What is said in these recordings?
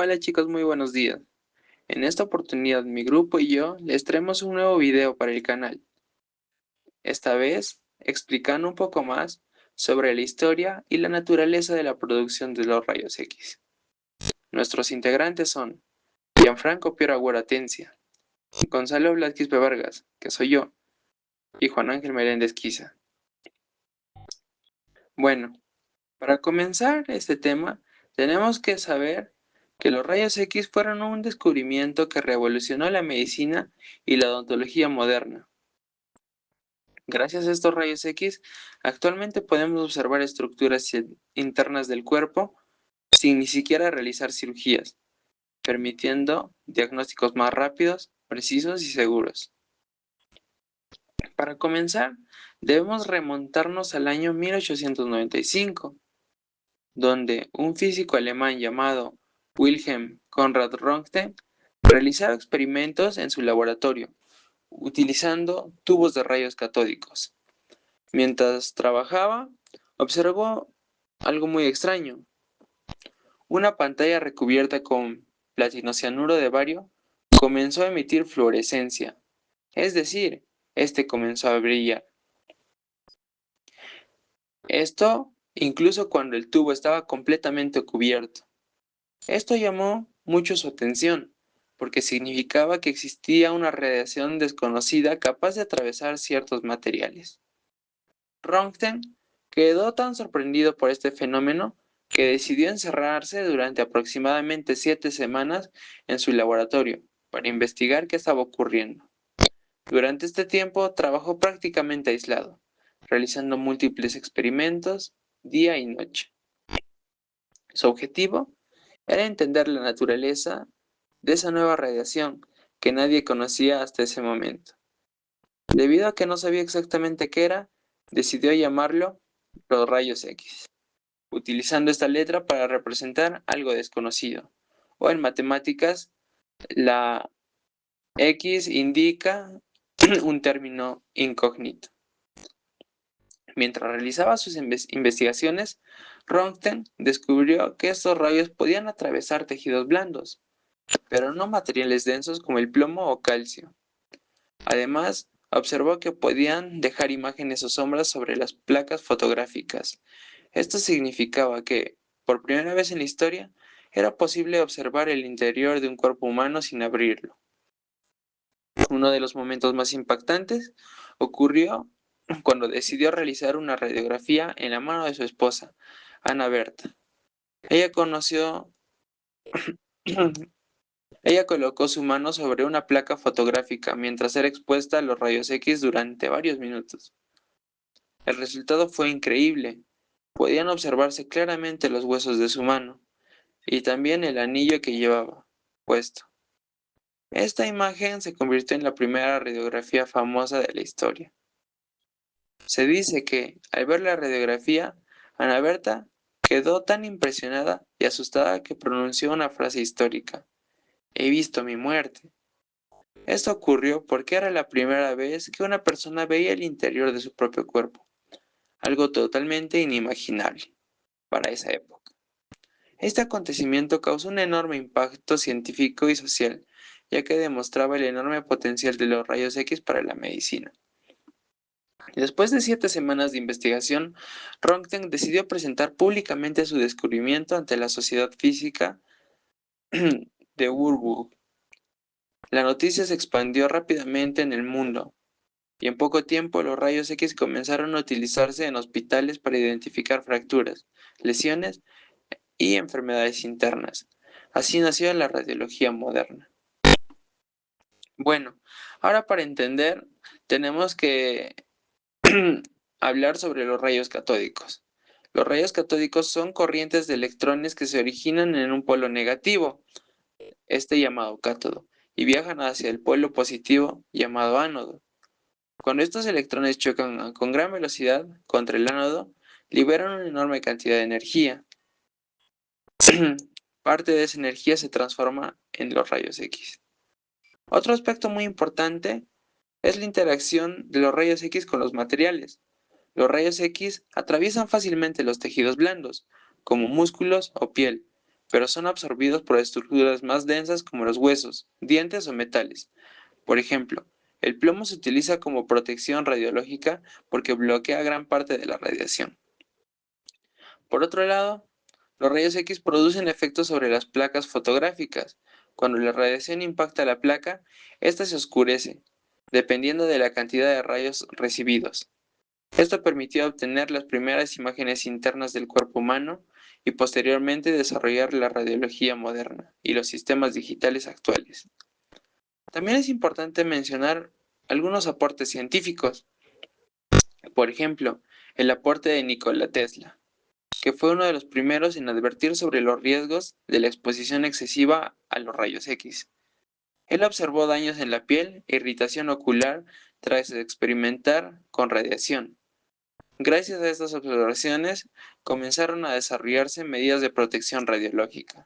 Hola chicos, muy buenos días. En esta oportunidad mi grupo y yo les traemos un nuevo video para el canal. Esta vez explicando un poco más sobre la historia y la naturaleza de la producción de los rayos X. Nuestros integrantes son Gianfranco Piero Atencia, Gonzalo Blasquez Vargas, que soy yo, y Juan Ángel Meléndez Quiza. Bueno, para comenzar este tema, tenemos que saber que los rayos X fueron un descubrimiento que revolucionó la medicina y la odontología moderna. Gracias a estos rayos X, actualmente podemos observar estructuras internas del cuerpo sin ni siquiera realizar cirugías, permitiendo diagnósticos más rápidos, precisos y seguros. Para comenzar, debemos remontarnos al año 1895, donde un físico alemán llamado Wilhelm Conrad Röntgen realizaba experimentos en su laboratorio, utilizando tubos de rayos catódicos. Mientras trabajaba, observó algo muy extraño. Una pantalla recubierta con platinocianuro de bario comenzó a emitir fluorescencia, es decir, este comenzó a brillar. Esto incluso cuando el tubo estaba completamente cubierto. Esto llamó mucho su atención, porque significaba que existía una radiación desconocida capaz de atravesar ciertos materiales. Röntgen quedó tan sorprendido por este fenómeno que decidió encerrarse durante aproximadamente 7 semanas en su laboratorio para investigar qué estaba ocurriendo. Durante este tiempo trabajó prácticamente aislado, realizando múltiples experimentos día y noche. Su objetivo era entender la naturaleza de esa nueva radiación que nadie conocía hasta ese momento. Debido a que no sabía exactamente qué era, decidió llamarlo los rayos X, utilizando esta letra para representar algo desconocido. O en matemáticas, la X indica un término incógnito. Mientras realizaba sus investigaciones, Röntgen descubrió que estos rayos podían atravesar tejidos blandos, pero no materiales densos como el plomo o calcio. Además, observó que podían dejar imágenes o sombras sobre las placas fotográficas. Esto significaba que, por primera vez en la historia, era posible observar el interior de un cuerpo humano sin abrirlo. Uno de los momentos más impactantes ocurrió cuando decidió realizar una radiografía en la mano de su esposa, Ana Berta. Ella Ella colocó su mano sobre una placa fotográfica mientras era expuesta a los rayos X durante varios minutos. El resultado fue increíble. Podían observarse claramente los huesos de su mano y también el anillo que llevaba puesto. Esta imagen se convirtió en la primera radiografía famosa de la historia. Se dice que, al ver la radiografía, Ana Berta quedó tan impresionada y asustada que pronunció una frase histórica: "He visto mi muerte". Esto ocurrió porque era la primera vez que una persona veía el interior de su propio cuerpo, algo totalmente inimaginable para esa época. Este acontecimiento causó un enorme impacto científico y social, ya que demostraba el enorme potencial de los rayos X para la medicina. Después de 7 semanas de investigación, Röntgen decidió presentar públicamente su descubrimiento ante la Sociedad Física de Würzburg. La noticia se expandió rápidamente en el mundo, y en poco tiempo los rayos X comenzaron a utilizarse en hospitales para identificar fracturas, lesiones y enfermedades internas. Así nació la radiología moderna. Bueno, ahora para entender tenemos que hablar sobre los rayos catódicos. Los rayos catódicos son corrientes de electrones que se originan en un polo negativo, este llamado cátodo, y viajan hacia el polo positivo, llamado ánodo. Cuando estos electrones chocan con gran velocidad contra el ánodo, liberan una enorme cantidad de energía. Parte de esa energía se transforma en los rayos X. Otro aspecto muy importante es la interacción de los rayos X con los materiales. Los rayos X atraviesan fácilmente los tejidos blandos, como músculos o piel, pero son absorbidos por estructuras más densas como los huesos, dientes o metales. Por ejemplo, el plomo se utiliza como protección radiológica porque bloquea gran parte de la radiación. Por otro lado, los rayos X producen efectos sobre las placas fotográficas. Cuando la radiación impacta la placa, ésta se oscurece, dependiendo de la cantidad de rayos recibidos. Esto permitió obtener las primeras imágenes internas del cuerpo humano y posteriormente desarrollar la radiología moderna y los sistemas digitales actuales. También es importante mencionar algunos aportes científicos, por ejemplo, el aporte de Nikola Tesla, que fue uno de los primeros en advertir sobre los riesgos de la exposición excesiva a los rayos X. Él observó daños en la piel e irritación ocular tras experimentar con radiación. Gracias a estas observaciones, comenzaron a desarrollarse medidas de protección radiológica.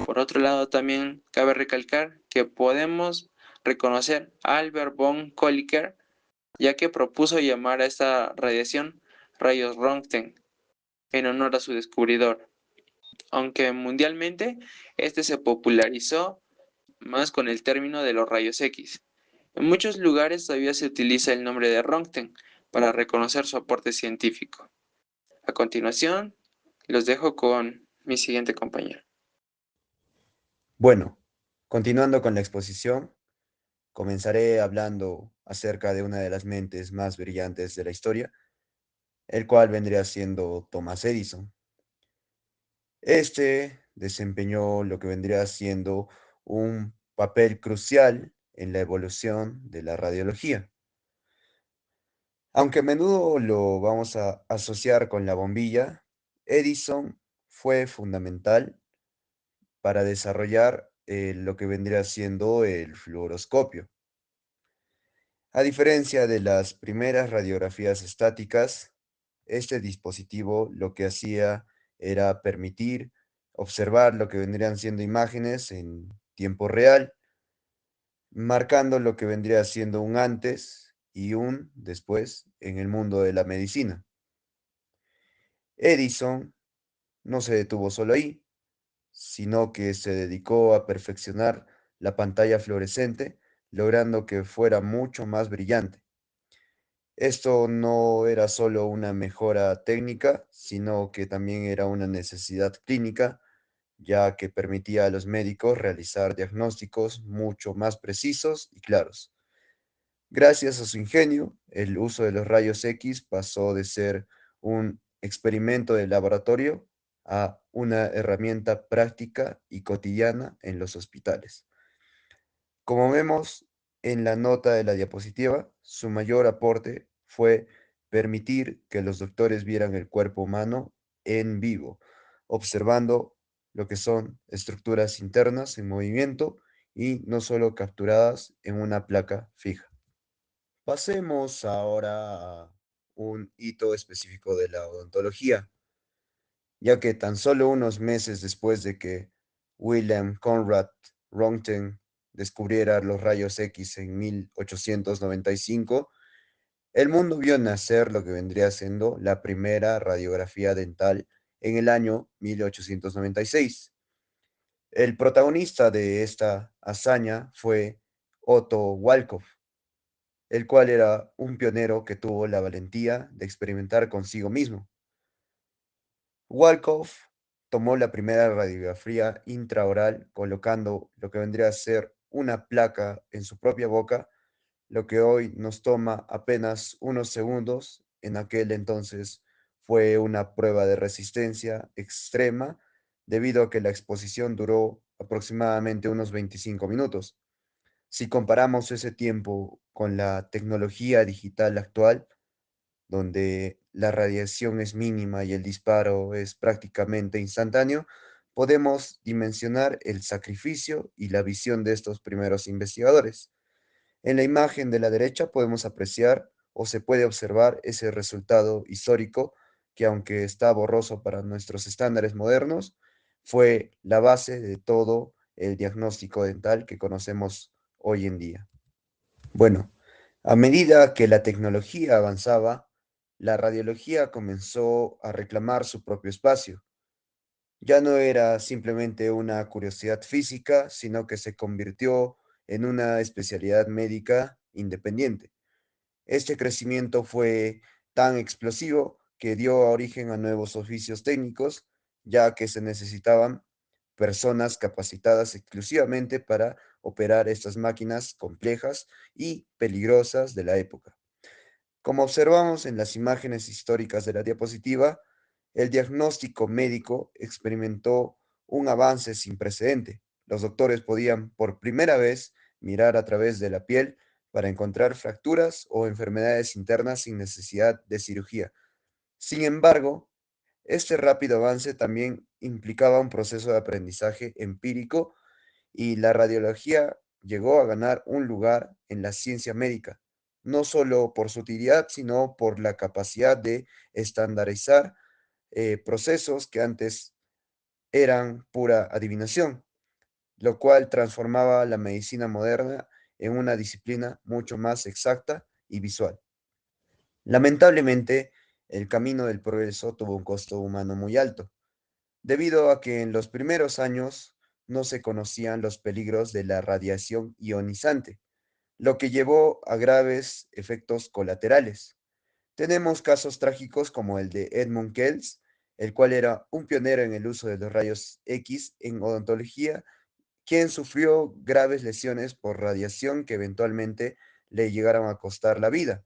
Por otro lado, también cabe recalcar que podemos reconocer a Albert von Kolliker, ya que propuso llamar a esta radiación rayos Röntgen, en honor a su descubridor, aunque mundialmente este se popularizó más con el término de los rayos X. En muchos lugares todavía se utiliza el nombre de Röntgen para reconocer su aporte científico. A continuación, los dejo con mi siguiente compañero. Bueno, continuando con la exposición, comenzaré hablando acerca de una de las mentes más brillantes de la historia, el cual vendría siendo Thomas Edison. Este desempeñó lo que vendría siendo un papel crucial en la evolución de la radiología. Aunque a menudo lo vamos a asociar con la bombilla, Edison fue fundamental para desarrollar lo que vendría siendo el fluoroscopio. A diferencia de las primeras radiografías estáticas, este dispositivo lo que hacía era permitir observar lo que vendrían siendo imágenes en tiempo real, marcando lo que vendría siendo un antes y un después en el mundo de la medicina. Edison no se detuvo solo ahí, sino que se dedicó a perfeccionar la pantalla fluorescente, logrando que fuera mucho más brillante. Esto no era solo una mejora técnica, sino que también era una necesidad clínica, ya que permitía a los médicos realizar diagnósticos mucho más precisos y claros. Gracias a su ingenio, el uso de los rayos X pasó de ser un experimento de laboratorio a una herramienta práctica y cotidiana en los hospitales. Como vemos en la nota de la diapositiva, su mayor aporte fue permitir que los doctores vieran el cuerpo humano en vivo, observando lo que son estructuras internas en movimiento y no solo capturadas en una placa fija. Pasemos ahora a un hito específico de la odontología, ya que tan solo unos meses después de que Wilhelm Conrad Röntgen descubriera los rayos X en 1895, el mundo vio nacer lo que vendría siendo la primera radiografía dental en el año 1896. El protagonista de esta hazaña fue Otto Walkov, el cual era un pionero que tuvo la valentía de experimentar consigo mismo. Walkov tomó la primera radiografía intraoral colocando lo que vendría a ser una placa en su propia boca, lo que hoy nos toma apenas unos segundos. En aquel entonces fue una prueba de resistencia extrema debido a que la exposición duró aproximadamente unos 25 minutos. Si comparamos ese tiempo con la tecnología digital actual, donde la radiación es mínima y el disparo es prácticamente instantáneo, podemos dimensionar el sacrificio y la visión de estos primeros investigadores. En la imagen de la derecha podemos apreciar o se puede observar ese resultado histórico que, aunque está borroso para nuestros estándares modernos, fue la base de todo el diagnóstico dental que conocemos hoy en día. Bueno, a medida que la tecnología avanzaba, la radiología comenzó a reclamar su propio espacio. Ya no era simplemente una curiosidad física, sino que se convirtió en una especialidad médica independiente. Este crecimiento fue tan explosivo que dio origen a nuevos oficios técnicos, ya que se necesitaban personas capacitadas exclusivamente para operar estas máquinas complejas y peligrosas de la época. Como observamos en las imágenes históricas de la diapositiva, el diagnóstico médico experimentó un avance sin precedente. Los doctores podían por primera vez mirar a través de la piel para encontrar fracturas o enfermedades internas sin necesidad de cirugía. Sin embargo, este rápido avance también implicaba un proceso de aprendizaje empírico y la radiología llegó a ganar un lugar en la ciencia médica, no solo por su utilidad, sino por la capacidad de estandarizar procesos que antes eran pura adivinación, lo cual transformaba la medicina moderna en una disciplina mucho más exacta y visual. Lamentablemente, el camino del progreso tuvo un costo humano muy alto, debido a que en los primeros años no se conocían los peligros de la radiación ionizante, lo que llevó a graves efectos colaterales. Tenemos casos trágicos como el de Edmund Kells, el cual era un pionero en el uso de los rayos X en odontología, quien sufrió graves lesiones por radiación que eventualmente le llegaron a costar la vida.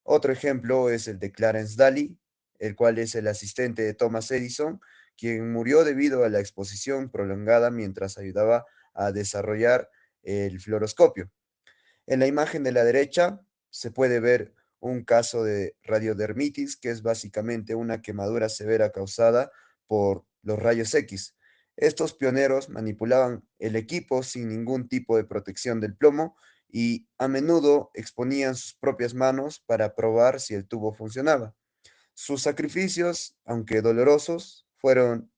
Otro ejemplo es el de Clarence Daly, el cual es el asistente de Thomas Edison, quien murió debido a la exposición prolongada mientras ayudaba a desarrollar el fluoroscopio. En la imagen de la derecha se puede ver un caso de radiodermitis, que es básicamente una quemadura severa causada por los rayos X. Estos pioneros manipulaban el equipo sin ningún tipo de protección del plomo y a menudo exponían sus propias manos para probar si el tubo funcionaba. Sus sacrificios, aunque dolorosos, fueron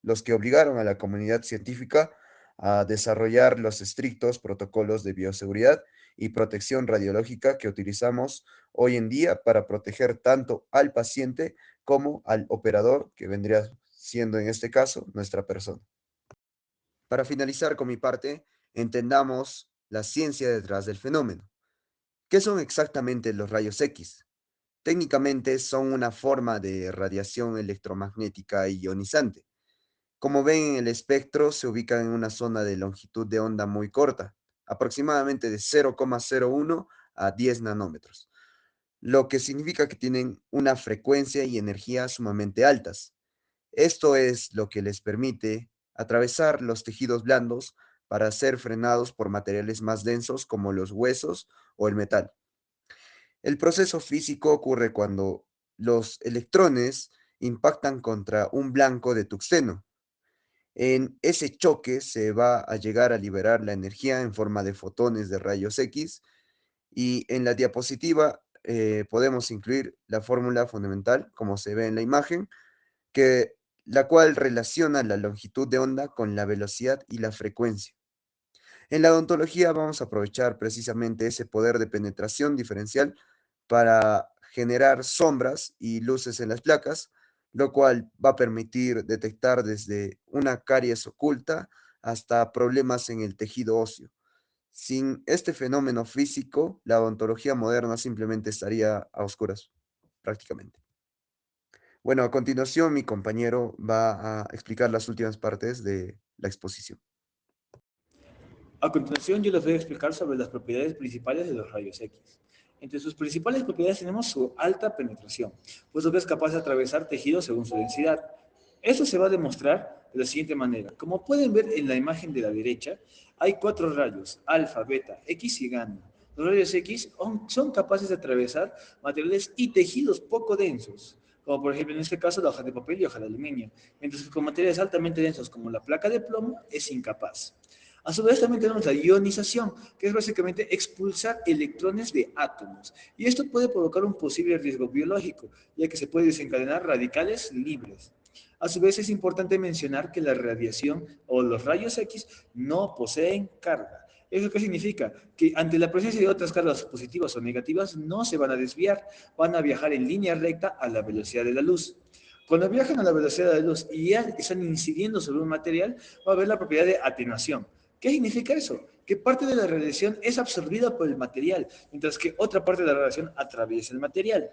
los que obligaron a la comunidad científica a desarrollar los estrictos protocolos de bioseguridad y protección radiológica que utilizamos hoy en día para proteger tanto al paciente como al operador, que vendría siendo en este caso nuestra persona. Para finalizar con mi parte, entendamos la ciencia detrás del fenómeno. ¿Qué son exactamente los rayos X? Técnicamente son una forma de radiación electromagnética ionizante. Como ven en el espectro, se ubican en una zona de longitud de onda muy corta, aproximadamente de 0,01 a 10 nanómetros, lo que significa que tienen una frecuencia y energía sumamente altas. Esto es lo que les permite atravesar los tejidos blandos para ser frenados por materiales más densos como los huesos o el metal. El proceso físico ocurre cuando los electrones impactan contra un blanco de tuxteno. En ese choque se va a llegar a liberar la energía en forma de fotones de rayos X y en la diapositiva podemos incluir la fórmula fundamental, como se ve en la imagen, que, la cual relaciona la longitud de onda con la velocidad y la frecuencia. En la odontología vamos a aprovechar precisamente ese poder de penetración diferencial para generar sombras y luces en las placas, lo cual va a permitir detectar desde una caries oculta hasta problemas en el tejido óseo. Sin este fenómeno físico, la odontología moderna simplemente estaría a oscuras, prácticamente. Bueno, a continuación mi compañero va a explicar las últimas partes de la exposición. A continuación, yo les voy a explicar sobre las propiedades principales de los rayos X. Entre sus principales propiedades tenemos su alta penetración, puesto que es capaz de atravesar tejidos según su densidad. Esto se va a demostrar de la siguiente manera. Como pueden ver en la imagen de la derecha, hay cuatro rayos, alfa, beta, X y gamma. Los rayos X son capaces de atravesar materiales y tejidos poco densos, como por ejemplo en este caso la hoja de papel y hoja de aluminio, mientras que con materiales altamente densos como la placa de plomo es incapaz. A su vez también tenemos la ionización, que es básicamente expulsar electrones de átomos. Y esto puede provocar un posible riesgo biológico, ya que se puede desencadenar radicales libres. A su vez es importante mencionar que la radiación o los rayos X no poseen carga. ¿Eso qué significa? Que ante la presencia de otras cargas positivas o negativas no se van a desviar, van a viajar en línea recta a la velocidad de la luz. Cuando viajan a la velocidad de la luz y ya están incidiendo sobre un material, va a haber la propiedad de atenuación. ¿Qué significa eso? Que parte de la radiación es absorbida por el material, mientras que otra parte de la radiación atraviesa el material.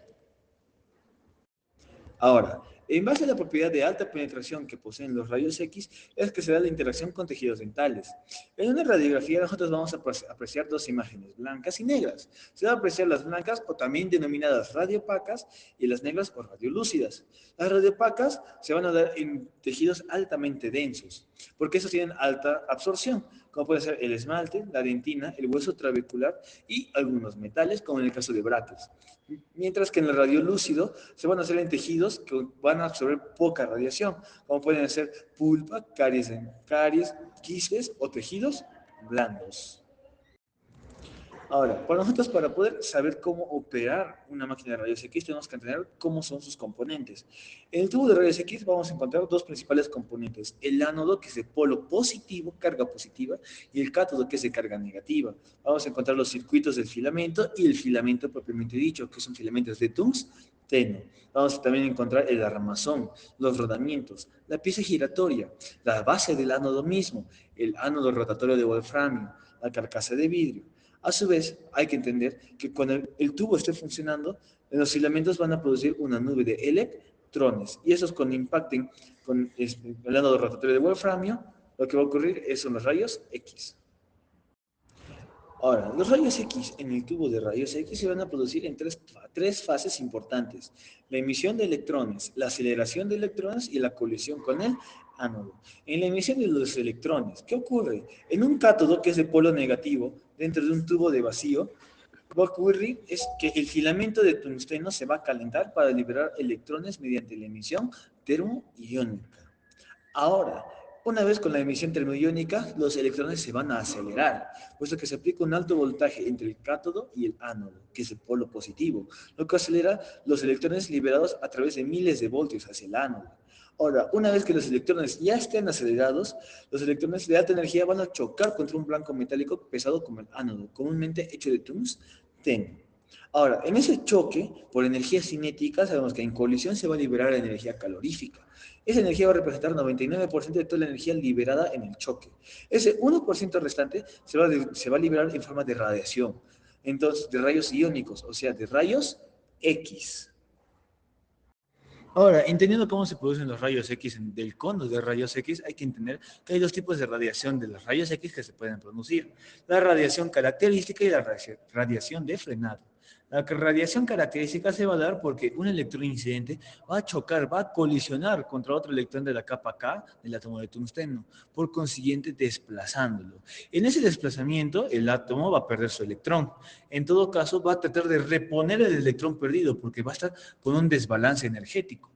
Ahora, en base a la propiedad de alta penetración que poseen los rayos X, es que se da la interacción con tejidos dentales. En una radiografía nosotros vamos a apreciar dos imágenes, blancas y negras. Se va a apreciar las blancas, o también denominadas radiopacas, y las negras o radiolúcidas. Las radiopacas se van a dar en tejidos altamente densos, porque esos tienen alta absorción, como puede ser el esmalte, la dentina, el hueso trabecular y algunos metales, como en el caso de brackets. Mientras que en el radiolúcido se van a hacer en tejidos que van a absorber poca radiación, como pueden ser pulpa, caries, quistes o tejidos blandos. Ahora, para nosotros, para poder saber cómo operar una máquina de rayos X, tenemos que entender cómo son sus componentes. En el tubo de rayos X vamos a encontrar dos principales componentes. El ánodo, que es de polo positivo, carga positiva, y el cátodo, que es de carga negativa. Vamos a encontrar los circuitos del filamento y el filamento propiamente dicho, que son filamentos de tungsteno. Vamos a también encontrar el armazón, los rodamientos, la pieza giratoria, la base del ánodo mismo, el ánodo rotatorio de wolframio, la carcasa de vidrio. A su vez, hay que entender que cuando el tubo esté funcionando, los filamentos van a producir una nube de electrones. Y esos cuando impacten con el ánodo rotatorio de wolframio, lo que va a ocurrir son los rayos X. Ahora, los rayos X en el tubo de rayos X se van a producir en tres fases importantes. La emisión de electrones, la aceleración de electrones y la colisión con el ánodo. En la emisión de los electrones, ¿qué ocurre? En un cátodo, que es de polo negativo, dentro de un tubo de vacío, va a ocurrir es que el filamento de tungsteno se va a calentar para liberar electrones mediante la emisión termoiónica. Ahora, una vez con la emisión termoiónica, los electrones se van a acelerar, puesto que se aplica un alto voltaje entre el cátodo y el ánodo, que es el polo positivo, lo que acelera los electrones liberados a través de miles de voltios hacia el ánodo. Ahora, una vez que los electrones ya estén acelerados, los electrones de alta energía van a chocar contra un blanco metálico pesado como el ánodo, comúnmente hecho de tungsteno. Ahora, en ese choque, por energía cinética, sabemos que en colisión se va a liberar energía calorífica. Esa energía va a representar 99% de toda la energía liberada en el choque. Ese 1% restante se va a liberar en forma de radiación, entonces de rayos iónicos, o sea, de rayos X. Ahora, entendiendo cómo se producen los rayos X del cono de rayos X, hay que entender que hay dos tipos de radiación de los rayos X que se pueden producir. La radiación característica y la radiación de frenado. La radiación característica se va a dar porque un electrón incidente va a chocar, va a colisionar contra otro electrón de la capa K del átomo de tungsteno, por consiguiente desplazándolo. En ese desplazamiento, el átomo va a perder su electrón. En todo caso, va a tratar de reponer el electrón perdido porque va a estar con un desbalance energético.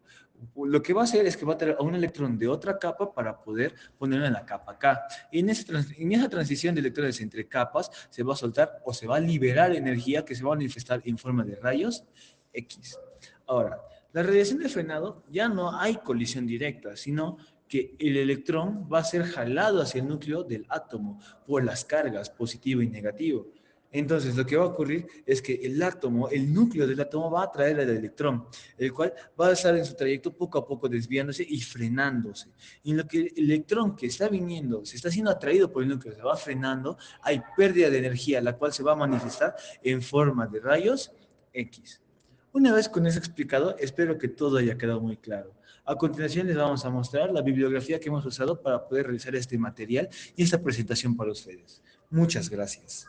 Lo que va a hacer es que va a traer a un electrón de otra capa para poder ponerlo en la capa K. Y en esa transición de electrones entre capas se va a soltar o se va a liberar energía que se va a manifestar en forma de rayos X. Ahora, la radiación de frenado ya no hay colisión directa, sino que el electrón va a ser jalado hacia el núcleo del átomo por las cargas positivo y negativo. Entonces, lo que va a ocurrir es que el átomo, el núcleo del átomo va a atraer al electrón, el cual va a estar en su trayecto poco a poco desviándose y frenándose. Y en lo que el electrón que está viniendo, se está siendo atraído por el núcleo, se va frenando, hay pérdida de energía, la cual se va a manifestar en forma de rayos X. Una vez con eso explicado, espero que todo haya quedado muy claro. A continuación les vamos a mostrar la bibliografía que hemos usado para poder realizar este material y esta presentación para ustedes. Muchas gracias.